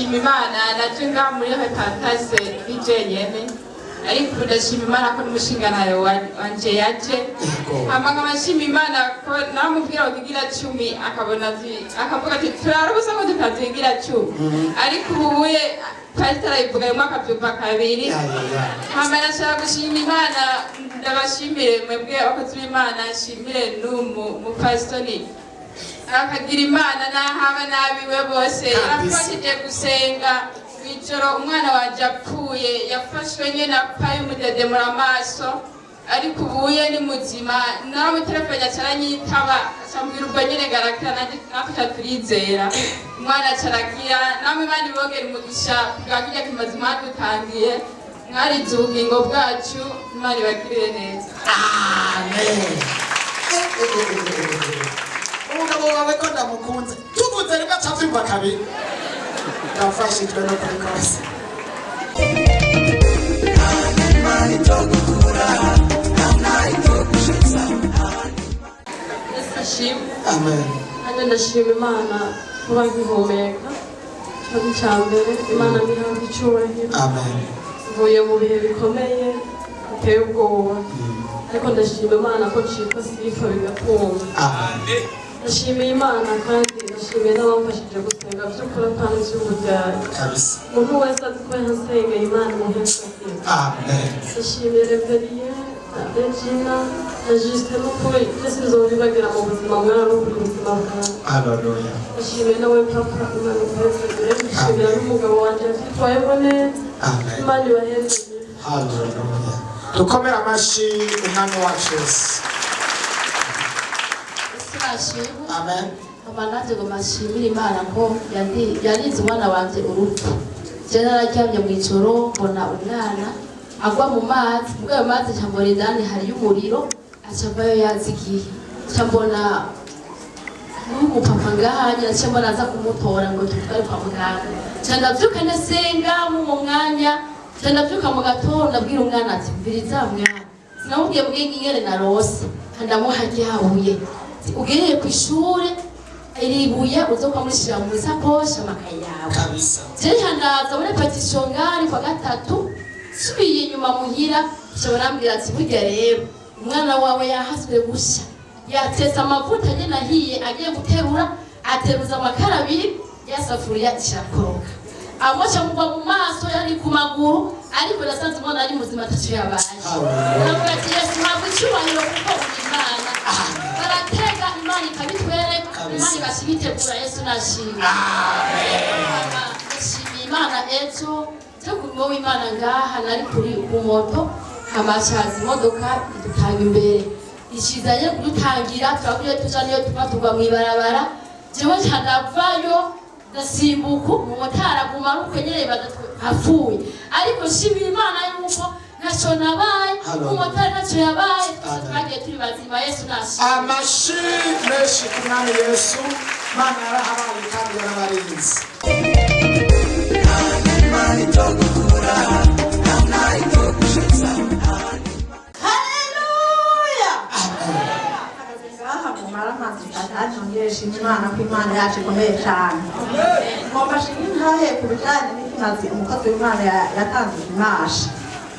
ndashima Imana naje ngaha muri repentance bijenyene ariko ndashima Imana ko n'umushinganayo wanje yaje hama nkabashima Imana ko namubwira ukigira 10 akavuga ati turarubusa ko tutazigira 10 ariko ubuye pastor ayivuga mu mwaka byumva kabiri hama nashaka gushima Imana ndabashimire mwebwe abakozi b'Imana nshimire mu pastori akagira Imana n'ahaba nabiwe bose yafashije gusenga ijoro umwana wanje apfuye yafashwe nyene apaye umudedemura amaso ariko ubuye ni muzima nawe telefone acaranyitaba acambwira ubwo nyene garakira nafasha turizera umwana acaragira namwe bandi bogera umugisha bwakijya kimaze mwadutangiye mwarize ubugingo bwacu Imana ibagirire neza amen. Umugabo wawe ko ndamukunze tuvuze rimwe acavyumva kabiri ndafashijwe no kuri kose amen. Hano ndashima Imana kuba nkihumeka cyo cyambere Imana nihabwa icyubahiro amen. mvuye mu bihe bikomeye biteye ubwoba ariko ndashima Imana ko nshika sifa bigakumva amen. ndashimiye Imana kandi ndashimiye n'abamfashije gusenga by'ukuri kandi by'uburyari kabisa umuntu wese azi ko yasengeye Imana muhesha amen. ndashimiye Reveriye na Regina na Juste n'ukuri twese bizobibagira mu buzima mwana no kuri buzima bwawe haleluya. ndashimiye nawe papa Imana ibahezagire ndashimira n'umugabo wanje yitwayeho neza amen. Imana ibahezagire haleluya. Dukomera amashi umwami wacu Yesu amen. Abanaje ngo mashimire Imana ko yarize umwana wanje urupfu je nararyamye mu ijoro mbona umwana agwa mu mazi ubwo ayo mazi cyambona indani hari umuriro acavayo yazigiye cyambona n'umupapa ngahanya cyambona aza kumutora ngo tutware kwa muganga cyandavyuka nesenga mu mwanya cyandavyuka mu gatondo abwira umwana ati mbiriza mwana sinamubwiye bw'ingere narose kandamuha ryahuye ugereye ku ishure iribuye uzokamurishira mu isakoshi amakaye yawe kabisa je handaza muri petition ngari kwa gatatu subiye inyuma muhira cyabona mbira ati burya rero umwana wawe yahaswe gusha yatesa amavuta nyene ahiye agiye guterura ateruza amakara abiri yasafuriya ishakoroka amocha mugwa mu maso yari ku maguru ariko nasanze umwana ari muzima atacu yabaye navuga ati Yesu ntabwo icyubahiro kuko Imana baratega Imana ikabitwereka Imana ibashibitegura Yesu nashimye amen. Nashimiye Imana ejo cyo kumwo w'Imana ngaha nari kuri moto hamashaza imodoka idutanga imbere ishizanye kudutangira twakuye tujaniyo tugwa mu ibarabara jewe cyandavayo ndasimbuka umumotari aguma rukenyereye badapfuye ariko nshimira Imana yuko ntacyo nabaye umumotari ntacyo yabaye twagiye turi bazima Yesu nashimye amashi menshi ku mwami Yesu Mana yarahabaye kandi yarabarinze haleluya Imana ko Imana yacu ikomeye cyane mbashimye ntahe ku bijyanye n'ikimazi umukozi w'Imana yatanze imasha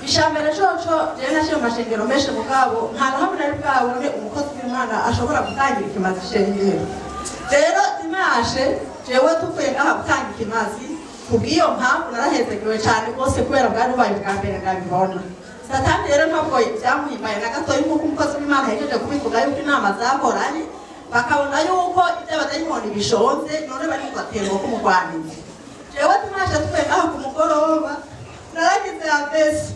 ishambere coco je nashe mu mashengero menshi mugabo nta nahamwe nari bwabone umukozi w'Imana ashobora gutangira ikimazi shengero rero imashe jewe tuvuye ngaha gutanga ikimazi kubw'iyo mpamvu narahezegewe cyane rwose kubera bwari bubaye bwa mbere ngabibona satani rero ntabwo byamuhimbaye na gatoya nk'uko umukozi w'Imana yahejeje kubivuga yuko inama zakoranye bakabona yuko ibyo abadayimoni bishonze none bari kubaterwa k'umugwanizi jewe tumashe tuvuye ngaha ku mugoroba naragize abesi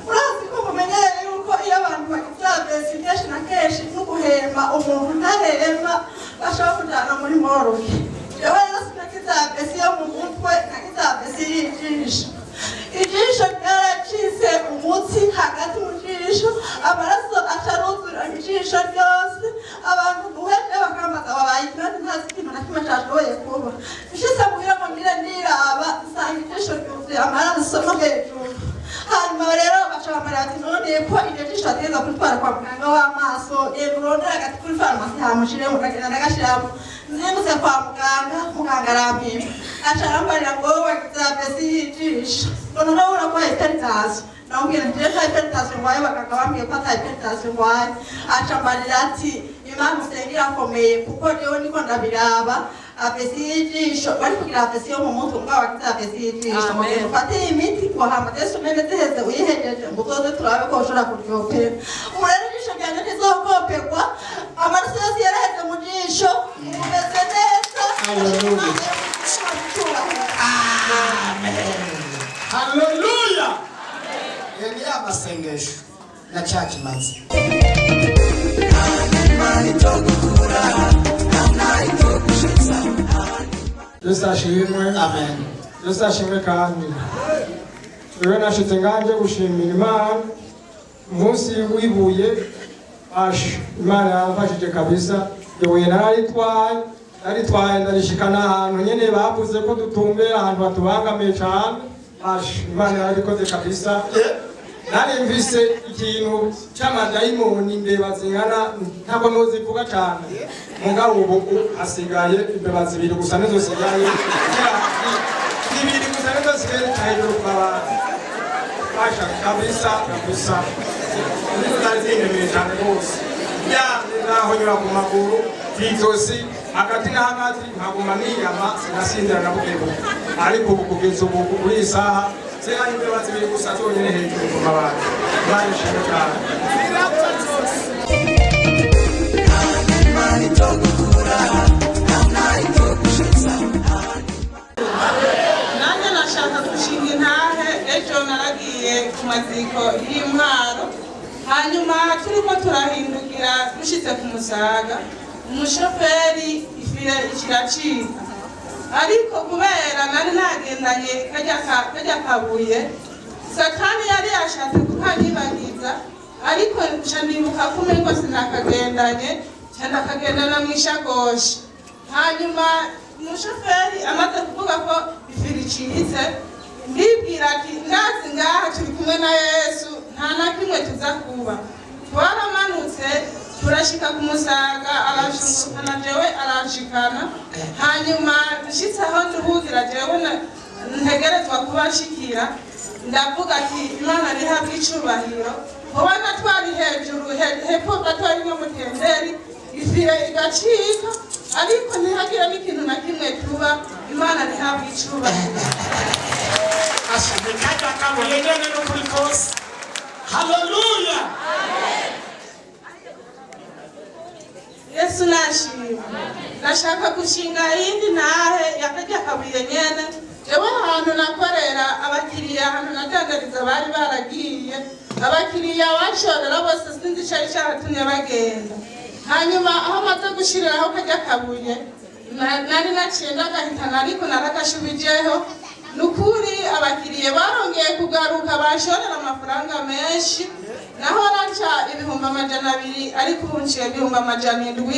urazi ko mumenyereye yuko iyo abantu bagize abesi kenshi na kenshi no guhemba umuntu ntarema bashobora kujyana muri moroke jewe rero sinagize abesi yo mu mutwe nagize abesi y'ijisho ijisho ryaracitse umutsi hagati mu jisho amaraso acaruzura ijisho ryose abantu duheje bakambaza babaye kandi ntazi ikintu na kimwe cyashoboye kuba ishitse mugira ngo ngire ndiraba nsanga ijisho ryuzuye amaraso no hejuru hanyuma rero baca bamarira ati none ko iryo jisho ategeza kuritwara kwa muganga w'amaso genda urondera agati kuri farumasi hamushiremo ndagenda ndagashiramo nzindutse kwa muganga arampima acarambarira ngo wagize apesi y'ijisho none urabona ko hypertension namubwira nti rero hypertension ngwaye bakanga bambwiye ko ata hypertension ngwaye acambarira ati imana usenga irakomeye kuko jewe niko ndabiraba apesi y'ijisho bari kugira apesi yo mu mutwe ngo wagize apesi y'ijisho mugende ufate imiti wahama deso mene ziheze uyihejeje ngo uzoze turabe ko ushobora kuryopera ubu rero ijisho ryanje ntizokopegwa amaraso yose yaraheze mu jisho umeze neza. Haleluya. Yeni amasengesho na cyakimaze. Yesu ashimwe. Amen. Yesu ashimwe kandi. Wewe nashitse nganje gushimira Imana umunsi wibuye Imana yamfashije kabisa. Yewe naritwaye ndarishikana ahantu nyene bavuze ko dutumbera ahantu batubangamiye cyane. Imana yarabikoze kabisa. Nari mvise ikintu cy'amadayimoni imbeba zingana ntabwo nozivuga cyane mugabo ubu hasigaye imbeba zibiri gusa nizo sigaye zibiri gusa nizo sigaye hejuru ku bantu basha kabisa nizo zari zinemeye cyane rwose naho nyura ku maguru kw'izosi hagati na hagati nkaguma niyama sinasindira na bukebuke ariko ubu kugeza ubu kuri iyi saha zihari imbeba zibiri gusa zonyine hejuru ku mabati Imana ishimwe cyane. Nanjye nashaka gushinga intahe ejo naragiye ku maziko y'Intwaro hanyuma turimo turahindukira dushitse ku Musaga umushoferi ifire ikiracika ariko kubera nari nagendanye kajya kabuye Satani yari yashatse kukanyibagiza ariko nibuka ko umengo sinakagendanye ndakagendana mu ishakoshi hanyuma umushoferi amaze kuvuga ko ifiri icitse ndibwira ati ndazi ngaha turi kumwe na Yesu nta na kimwe tuza kuba twaramanutse turashika ku Musaga arashungurukana jewe arashikana hanyuma dushitse aho nduhugira jewe ntegerezwa kuba nshikira ndavuga ati Imana rihabwe icubahiro ubona twari hejuru hepfo gatoya nk'umutenderi ifire igacika ariko ntihagire n'ikintu na kimwe tuba Imana rihabwe icubahiro. Ashimwe kandi akabuye nyene no kuri kose. Haleluya. Yesu nashimwe. Nashaka gushinga iyindi ntahe yakajya kabuye nyene jewe ahantu nakorera abakiriya ahantu natangariza bari baragiye abakiriya bashorera bose sinzi icari caratumye bagenda hanyuma aho maze gushiriraho kajya kabuye nari naciye ndagahitana ariko naragashubijeho nukuri abakiriya barongeye kugaruka bashorera amafaranga menshi naho naca ibihumbi 200 ariko ubu nciye ibihumbi 700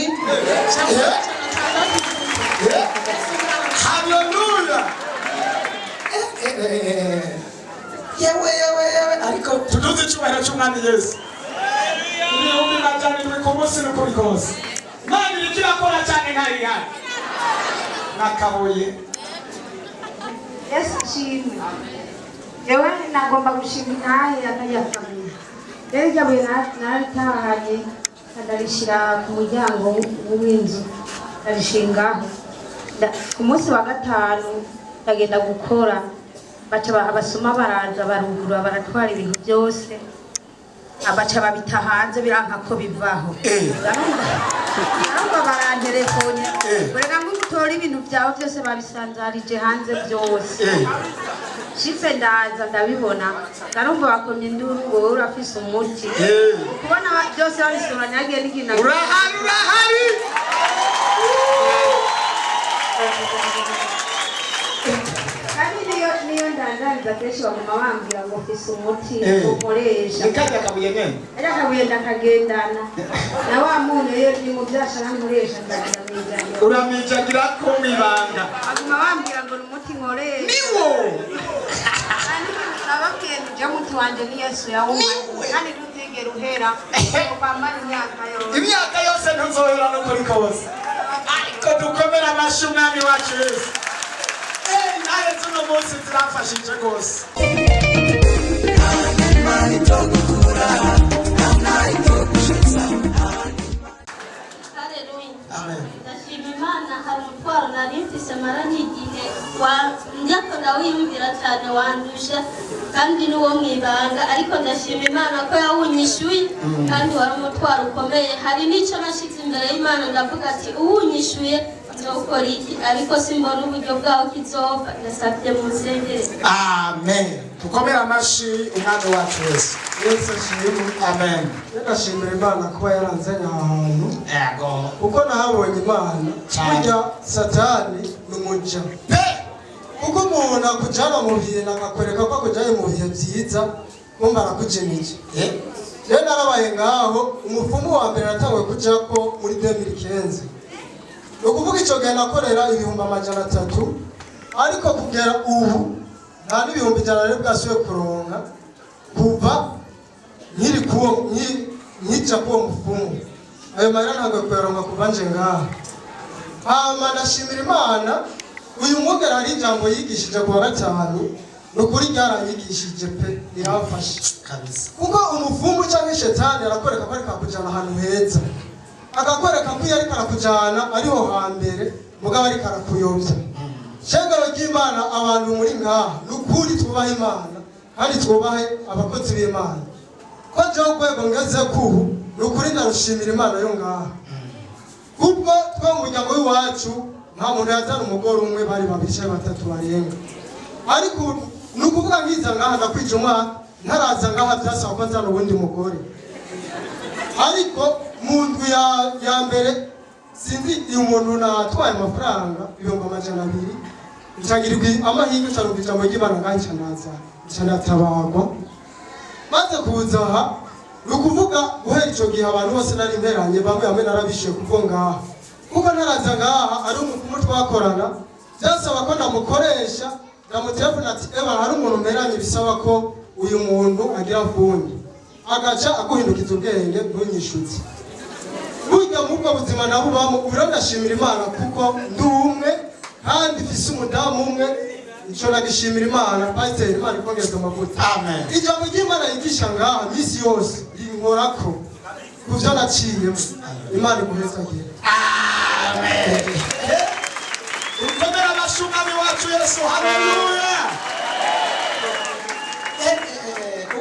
Haleluya. Yewe ariko tuduze icyubahiro cy'umwami Yesu. Ibihumbi 700 ku munsi n'ukuri kose. Imana iriko irakora cyane nkari hano. Nakabuye. Yesu ashimwe. Yewe nagomba gushima intahe yakajya kabuye. Rero iryo buye naritahanye ndarishira ku muryango w'inzu ndarishingaho. Ku munsi wa gatanu ndagenda gukora baca abasuma baraza barugura baratwara ibintu byose abaca babita hanze biranka ko bivaho ariko barantelefone burega ngo utora ibintu byawe byose babisanzarije hanze byose shitse ndaza ndabibona narumva bakomye induru wowe urafise umuti kubona byose babisoranya yagiye n'igina urahari niyo ndandariza kenshi baguma bambwira ngo mfise umuti ukoresha nikajya kabuye nyene ajya kabuye ndakagendana na wa muntu rero ni mu byasha nkoresha ndamwijanye uramijagira ko mwibanga baguma bambwira ngo ni umuti nkoresha niwo ababwiye nje muti wanje ni Yesu yawumaye kandi ntuzigera uhera upambana imyaka yose ntuzohera no kuri kose ariko dukomera amashyi umwami wacu Yesu z'uno munsi zirafashije rwose. Amen. Ndashima Imana hari umutwaro nari mfise maranye igihe njyako ndawiyumvira cyane wandusha kandi n'uwo mwibanga ariko ndashima Imana ko yawunyishuye kandi wari umutwaro ukomeye hari n'icyo nashize imbere y'Imana ndavuga ati uwunyishuye nzokora iki ariko simbona uburyo bwaho kizova ndasabye mu nsengere. Amen. Tukomere amashi umwami wacu wese. Yesu ashimwe. Amen. Ndashimira Imana kuba yaranzanye aha hantu. Yego. Kuko nahabonye Imana. Burya Satani ni umuja. Kuko umuntu akujana mu bihe nakakwereka ko akujanye mu bihe byiza kumva arakujenije. Rero narabaye ngaho umufumu wa mbere natanguye kujako muri 2015. Ukuvuga icyo gihe nakorera ibihumbi 300 ariko kugera ubu nta n'ibihumbi 100 bwasuye kuronka kuva nkija kuwo mufumu. Ayo mahera ntabwo kuyaronka kuva nje ngaha. Hama ndashimira Imana uyu mwogera hari ijambo yigishije ku wa gatanu nukuri ryaranyigishije pe irafashe kabisa. Kuko umufumu cyangwa shetani arakoreka ko ariko kujana ahantu heza. Akakwereka ko yari karakujana ariho hambere mugabo ari karakuyobya. Shengero ry'Imana abantu muri ngaha nukuri twubaha Imana kandi twubahe abakozi b'Imana. Ko je kwego ngeze kubu nukuri ndarushimira Imana yo ngaha. Kubwo twa mu muryango w'iwacu nta muntu yazana umugore umwe bari babishe batatu barenga. Ariko nukuvuga ngiza ngaha ndakwije umwaka ntaraza ngaha byasaba ko nzana ubundi mugore. Ariko muntu ya mbere sinzi umuntu natwaye amafaranga 200 ncagirirwa amahirwe cyarumva ijambo ry'Imana ngaho canatabagwa maze kuza aha nukuvuga guhera icyo gihe abantu bose nari mberanye bamwe narabishiye kuko ngaha kuko ntaraza ngaha ari umufumu twakorana byasaba ko ndamukoresha ndamutelefona ati eba hari umuntu mberanye bisaba ko uyu muntu agira fundi agaca aguhindukiza ubwenge ntunyishutse. Burya mu bwo buzima nabubamo urandashimira Imana kuko ndi umwe kandi mfise umudamu umwe icyo nagishimira Imana pasiteri Imana ikongeza amavuta. Amen. Ijambo ry'Imana yigisha ngaha misi yose rinkorako kuvyo naciyemo Imana iguhezagire. Amen. Ukomera amashumami wacu Yesu. Haleluya.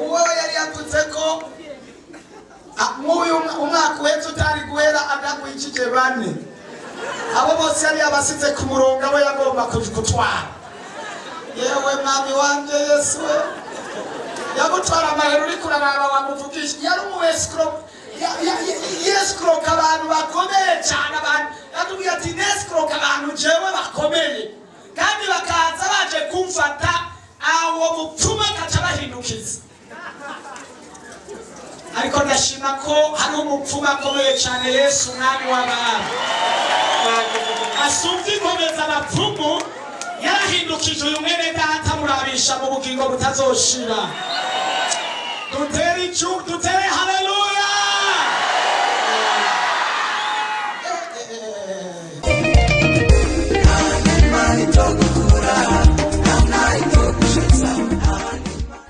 Uwo yari yavutse ko muyu umwaka uhetse utari guhera adagwikije bane abo bose yari yabasize ku murongo abo yagomba kutwara. Yewe mwami wanje Yesu yagutwara amahero uri kuraraba wamuvugisha yari yescroke abantu bakomeye cyane abantu yatubwiye ati nescroke abantu jewe bakomeye kandi bakaza baje kumfata awo mupfuma kaca bahindukiza. Ariko ndashima ko hari umupfumu akomeye cyane Yesu umwami w'abantu asumva inkomeza abapfumu yarahindukije uyu mwene data murabisha mu bugingo butazoshira. Dutere